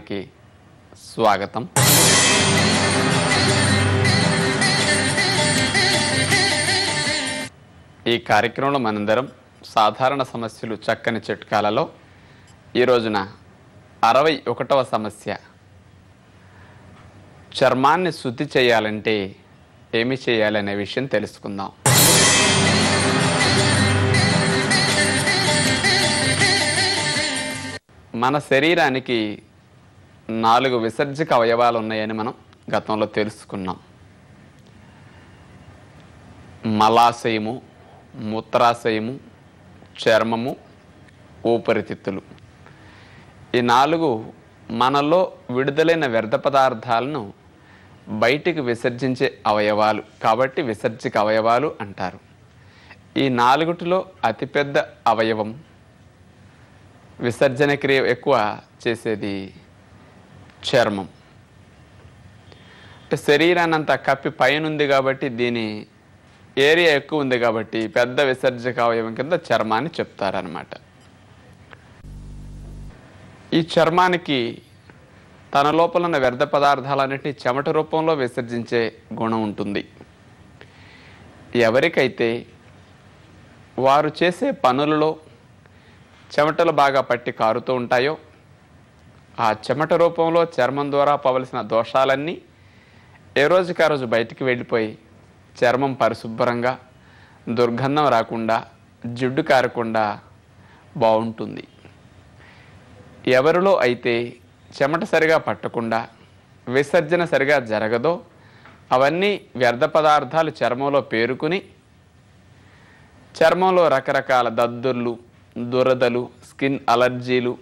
కార్యక్రమానికి స్వాగతం. ఈ కార్యక్రమంలో మనందరం సాధారణ సమస్యలు చక్కని చిట్కాలలో ఈ రోజున 61వ సమస్య, చర్మాన్ని శుద్ధి చేయాలంటే ఏమి చేయాలనే విషయం తెలుసుకుందాం. మన శరీరానికి 4 విసర్జక అవయవాలు ఉన్నాయని మనం గతంలో తెలుసుకున్నాం. మలాశయము, మూత్రాశయము, చర్మము, ఊపిరితిత్తులు. ఈ 4 మనలో విడుదలైన వ్యర్థ పదార్థాలను బయటికి విసర్జించే అవయవాలు కాబట్టి విసర్జక అవయవాలు అంటారు. ఈ 4లో అతిపెద్ద అవయవం, విసర్జన క్రియ ఎక్కువ చేసేది చర్మం. శరీరాన్ని అంతా కప్పి పైన ఉంది కాబట్టి దీని ఏరియా ఎక్కువ ఉంది కాబట్టి పెద్ద విసర్జక అవయవం కింద చర్మాన్ని చెప్తారనమాట. ఈ చర్మానికి తన లోపల ఉన్న వ్యర్థ పదార్థాలన్నింటినీ చెమట రూపంలో విసర్జించే గుణం ఉంటుంది. ఎవరికైతే వారు చేసే పనులలో చెమటలు బాగా పట్టి కారుతూ ఉంటాయో ఆ చెమట రూపంలో చర్మం ద్వారా పవలసిన దోషాలన్నీ ఏ రోజుకి ఆ రోజు బయటికి వెళ్ళిపోయి చర్మం పరిశుభ్రంగా, దుర్గంధం రాకుండా, జిడ్డు కారకుండా బాగుంటుంది. ఎవరిలో అయితే చెమట సరిగా పట్టకుండా విసర్జన సరిగా జరగదో అవన్నీ వ్యర్థ పదార్థాలు చర్మంలో పేరుకుని చర్మంలో రకరకాల దద్దుర్లు, దురదలు, స్కిన్ అలర్జీలు,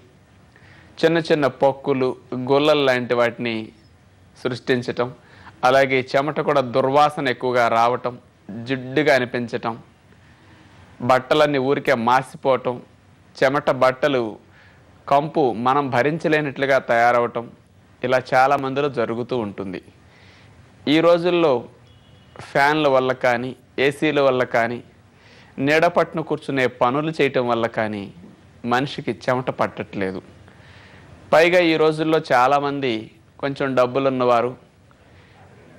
చిన్న చిన్న పొక్కులు, గుల్లలు లాంటి వాటిని సృష్టించటం, అలాగే చెమట కూడా దుర్వాసన ఎక్కువగా రావటం, జిడ్డుగా అనిపించటం, బట్టలన్నీ ఊరికే మాసిపోవటం, చెమట బట్టలు కంపు మనం భరించలేనట్లుగా తయారవటం, ఇలా చాలా మందిలో జరుగుతూ ఉంటుంది. ఈ రోజుల్లో ఫ్యాన్ల వల్ల కానీ, ఏసీల వల్ల కానీ, నీడపట్టును కూర్చునే పనులు చేయటం వల్ల కానీ మనిషికి చెమట పట్టట్లేదు. పైగా ఈ రోజుల్లో చాలామంది కొంచెం డబ్బులున్నవారు,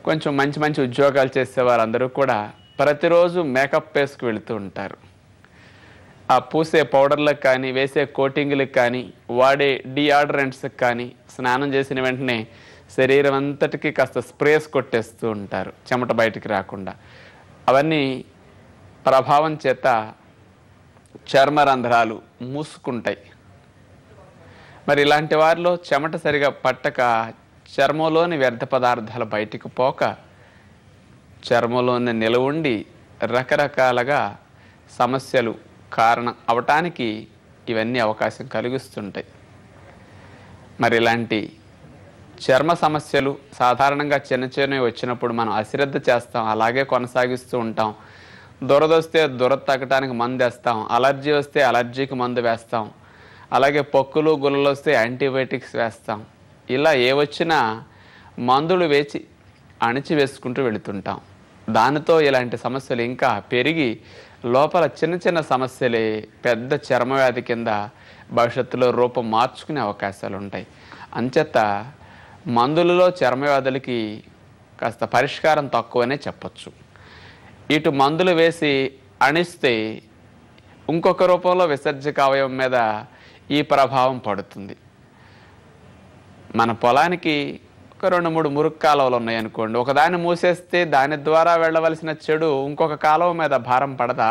కొంచెం మంచి మంచి ఉద్యోగాలు చేసేవారు అందరూ కూడా ప్రతిరోజు మేకప్ వేసుకు వెళుతూ ఉంటారు. ఆ పూసే పౌడర్లకు కానీ, వేసే కోటింగ్లకు కానీ, వాడే డియాడరెంట్స్కి కానీ స్నానం చేసిన వెంటనే శరీరం అంతటికీ కాస్త స్ప్రేస్ కొట్టేస్తూ ఉంటారు చెమట బయటికి రాకుండా. అవన్నీ ప్రభావం చేత చర్మరంధ్రాలు మూసుకుంటాయి. మరి ఇలాంటి వారిలో చెమట సరిగా పట్టక చర్మంలోని వ్యర్థ పదార్థాలు బయటికి పోక చర్మంలోనే నిలవుండి రకరకాలుగా సమస్యలు కారణం అవటానికి ఇవన్నీ అవకాశం కలిగిస్తుంటాయి. మరి ఇలాంటి చర్మ సమస్యలు సాధారణంగా చిన్న చిన్నవి వచ్చినప్పుడు మనం అశ్రద్ధ చేస్తాం, అలాగే కొనసాగిస్తూ ఉంటాం. దురద వస్తే దురద తగ్గడానికి మందు వేస్తాం, అలర్జీ వస్తే అలర్జీకి మందు వేస్తాం, అలాగే పొక్కులు గుల్లలు వస్తే యాంటీబయాటిక్స్ వేస్తాం. ఇలా ఏ వచ్చినా మందులు వేచి అణిచివేసుకుంటూ వెళుతుంటాం. దానితో ఇలాంటి సమస్యలు ఇంకా పెరిగి లోపల చిన్న చిన్న సమస్యలే పెద్ద చర్మవ్యాధి కింద భవిష్యత్తులో రూపం మార్చుకునే అవకాశాలు ఉంటాయి. అంచేత మందులలో చర్మవ్యాధులకి కాస్త పరిష్కారం తక్కువనే చెప్పచ్చు. ఇటు మందులు వేసి అణిస్తే ఇంకొక రూపంలో విసర్జక అవయవం మీద ఈ ప్రభావం పడుతుంది. మన పొలానికి ఒక 2-3 మురుగు కాలువలు ఉన్నాయనుకోండి, ఒకదాన్ని మూసేస్తే దాని ద్వారా వెళ్ళవలసిన చెడు ఇంకొక కాలువ మీద భారం పడదా?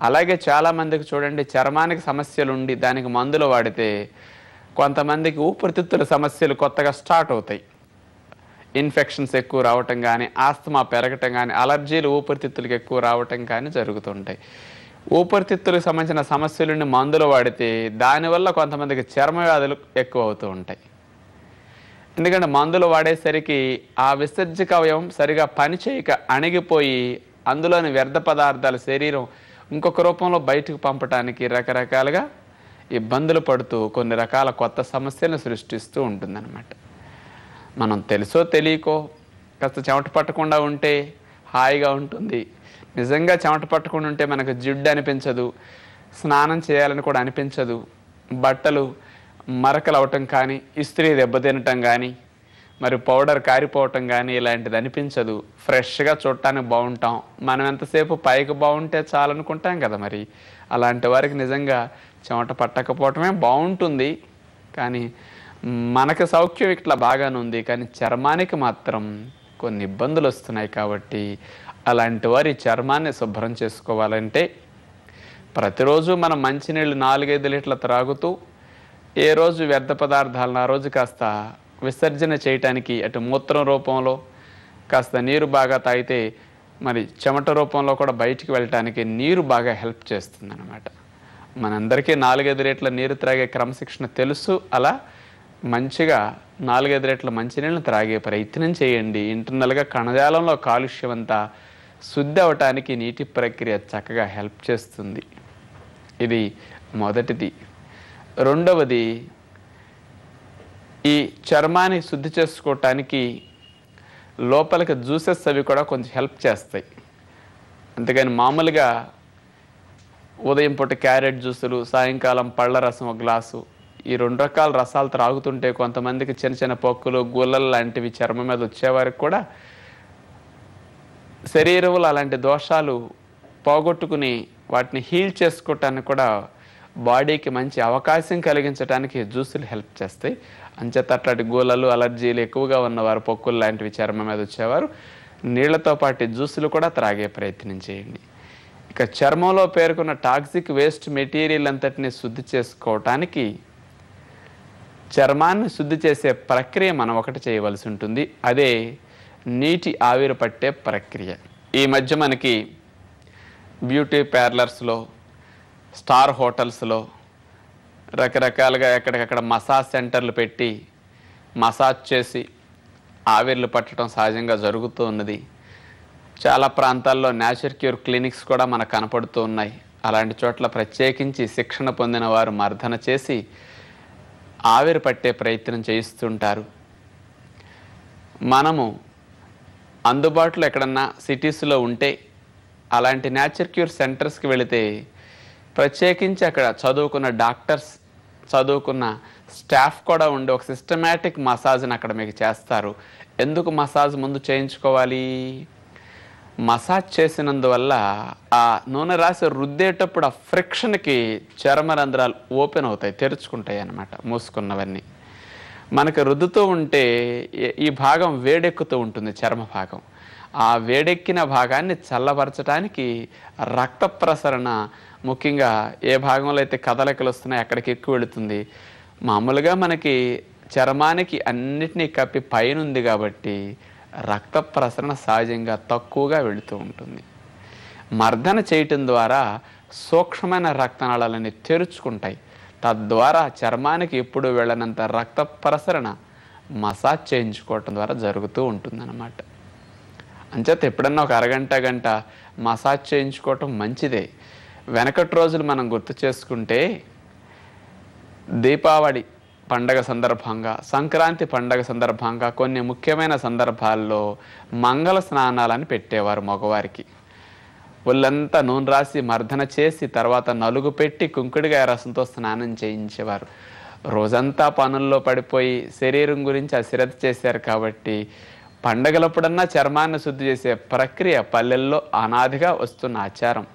అలాగే చాలామందికి చూడండి, చర్మానికి సమస్యలు ఉండి దానికి మందులు వాడితే కొంతమందికి ఊపిరితిత్తుల సమస్యలు కొత్తగా స్టార్ట్ అవుతాయి. ఇన్ఫెక్షన్స్ ఎక్కువ రావటం కానీ, ఆస్తమా పెరగటం కానీ, అలర్జీలు ఊపిరితిత్తులకు ఎక్కువ రావటం కానీ జరుగుతుంటాయి. ఊపిరితిత్తులకు సంబంధించిన సమస్యలుండి మందులు వాడితే దానివల్ల కొంతమందికి చర్మ వ్యాధులు ఎక్కువ అవుతూ ఉంటాయి. ఎందుకంటే మందులు వాడేసరికి ఆ విసర్జక అవయవం సరిగా పనిచేయక అణిగిపోయి అందులోని వ్యర్థ పదార్థాల శరీరం ఇంకొక రూపంలో బయటకు పంపటానికి రకరకాలుగా ఇబ్బందులు పడుతూ కొన్ని రకాల కొత్త సమస్యలను సృష్టిస్తూ ఉంటుందన్నమాట. మనం తెలుసో తెలియకో కాస్త చెమట పట్టకుండా ఉంటే హాయిగా ఉంటుంది. నిజంగా చెమట పట్టకుండా ఉంటే మనకు జిడ్డు అనిపించదు, స్నానం చేయాలని కూడా అనిపించదు, బట్టలు మరకలు అవటం కానీ, ఇస్త్రీ దెబ్బతినటం కానీ, మరి పౌడర్ కారిపోవటం కానీ ఇలాంటిది అనిపించదు. ఫ్రెష్గా చూడటానికి బాగుంటాం. మనం ఎంతసేపు పైకి బాగుంటే చాలనుకుంటాం కదా. మరి అలాంటి వారికి నిజంగా చెమట పట్టకపోవటమే బాగుంటుంది. కానీ మనకు సౌఖ్యం ఇట్లా బాగానే ఉంది, కానీ చర్మానికి మాత్రం కొన్ని ఇబ్బందులు వస్తున్నాయి. కాబట్టి అలాంటి వారి చర్మాన్ని శుభ్రం చేసుకోవాలంటే ప్రతిరోజు మనం మంచినీళ్ళు 4-5 లీటర్ల త్రాగుతూ ఏ రోజు వ్యర్థ పదార్థాలను ఆ రోజు కాస్త విసర్జన చేయటానికి, అటు మూత్రం రూపంలో కాస్త నీరు బాగా తాగితే మరి చెమట రూపంలో కూడా బయటికి వెళ్ళటానికి నీరు బాగా హెల్ప్ చేస్తుంది అన్నమాట. మనందరికీ 4-5 లీటర్ల నీరు త్రాగే క్రమశిక్షణ తెలుసు. అలా మంచిగా 4-5 లీటర్ల మంచినీళ్ళని త్రాగే ప్రయత్నం చేయండి. ఇంటర్నల్గా కణజాలంలో కాలుష్యం అంతా శుద్ధి అవటానికి నీటి ప్రక్రియ చక్కగా హెల్ప్ చేస్తుంది. ఇది మొదటిది. రెండవది, ఈ చర్మాన్ని శుద్ధి చేసుకోవటానికి లోపలికి జ్యూసెస్ అవి కూడా కొంచెం హెల్ప్ చేస్తాయి. అంతేగాని మామూలుగా ఉదయం పూట క్యారెట్ జ్యూసులు, సాయంకాలం పళ్ళ రసం ఒక గ్లాసు, ఈ 2 రకాల రసాలు త్రాగుతుంటే కొంతమందికి చిన్న చిన్న పొక్కులు, గుల్లలు లాంటివి చర్మం మీద వచ్చేవారికి కూడా శరీరంలో అలాంటి దోషాలు పోగొట్టుకుని వాటిని హీల్ చేసుకోవటానికి కూడా బాడీకి మంచి అవకాశం కలిగించడానికి జ్యూసులు హెల్ప్ చేస్తాయి. అంచేత అట్లాంటి గోళలు, అలర్జీలు ఎక్కువగా ఉన్నవారు, పొక్కులు లాంటివి చర్మం మీద వచ్చేవారు నీళ్లతో పాటు జ్యూసులు కూడా త్రాగే ప్రయత్నం చేయండి. ఇక చర్మంలో పేర్కొన్న టాక్సిక్ వేస్ట్ మెటీరియల్ అంతటిని శుద్ధి చేసుకోవటానికి చర్మాన్ని శుద్ధి చేసే ప్రక్రియ మనం ఒకటి చేయవలసి ఉంటుంది. అదే నీటి ఆవిరి పట్టే ప్రక్రియ. ఈ మధ్య మనకి బ్యూటీ పార్లర్స్లో, స్టార్ హోటల్స్లో రకరకాలుగా ఎక్కడికక్కడ మసాజ్ సెంటర్లు పెట్టి మసాజ్ చేసి ఆవిర్లు పట్టడం సహజంగా జరుగుతూ ఉన్నది. చాలా ప్రాంతాల్లో న్యాచురల్ క్యూర్ క్లినిక్స్ కూడా మనకు కనపడుతూ ఉన్నాయి. అలాంటి చోట్ల ప్రత్యేకించి శిక్షణ పొందిన వారు మర్దన చేసి ఆవిరి పట్టే ప్రయత్నం చేయిస్తుంటారు. మనము అందుబాటులో ఎక్కడన్నా సిటీస్లో ఉంటే అలాంటి న్యాచురల్ క్యూర్ సెంటర్స్కి వెళితే ప్రత్యేకించి అక్కడ చదువుకున్న డాక్టర్స్, చదువుకున్న స్టాఫ్ కూడా ఉండి ఒక సిస్టమేటిక్ మసాజ్ని అక్కడ మీకు చేస్తారు. ఎందుకు మసాజ్ ముందు చేయించుకోవాలి? మసాజ్ చేసినందువల్ల ఆ నూనె రాసి రుద్దేటప్పుడు ఆ ఫ్రిక్షన్కి చర్మరంధ్రాలు ఓపెన్ అవుతాయి, తెరుచుకుంటాయి అన్నమాట, మూసుకున్నవన్నీ. మనకి రుద్దుతూ ఉంటే ఈ భాగం వేడెక్కుతూ ఉంటుంది, చర్మ భాగం. ఆ వేడెక్కిన భాగాన్ని చల్లబరచడానికి రక్త ప్రసరణ, ముఖ్యంగా ఏ భాగంలో అయితే కదలికలు వస్తున్నాయో అక్కడికి ఎక్కువ వెళుతుంది. మామూలుగా మనకి చర్మానికి అన్నిటినీ కప్పి పైన ఉంది కాబట్టి రక్త ప్రసరణ సహజంగా తక్కువగా వెళుతూ ఉంటుంది. మర్దన చేయటం ద్వారా సూక్ష్మమైన రక్తనాళాలని తెరుచుకుంటాయి. తద్వారా చర్మానికి ఎప్పుడు వెళ్ళనంత రక్త ప్రసరణ మసాజ్ చేయించుకోవటం ద్వారా జరుగుతూ ఉంటుందన్నమాట. అంచేత ఎప్పుడన్నా ఒక అరగంట గంట మసాజ్ చేయించుకోవటం మంచిదే. వెనకటి రోజులు మనం గుర్తు చేసుకుంటే దీపావళి పండగ సందర్భంగా, సంక్రాంతి పండగ సందర్భంగా కొన్ని ముఖ్యమైన సందర్భాల్లో మంగళ స్నానాలని పెట్టేవారు మగవారికి. ఒళ్ళంతా నూనె రాసి మర్దన చేసి తర్వాత నలుగు పెట్టి కుంకుడికాయ రసంతో స్నానం చేయించేవారు. రోజంతా పనుల్లో పడిపోయి శరీరం గురించి అశ్రద్ధ చేశారు కాబట్టి పండగలప్పుడన్నా చర్మాన్ని శుద్ధి చేసే ప్రక్రియ పల్లెల్లో అనాదిగా వస్తున్న ఆచారం.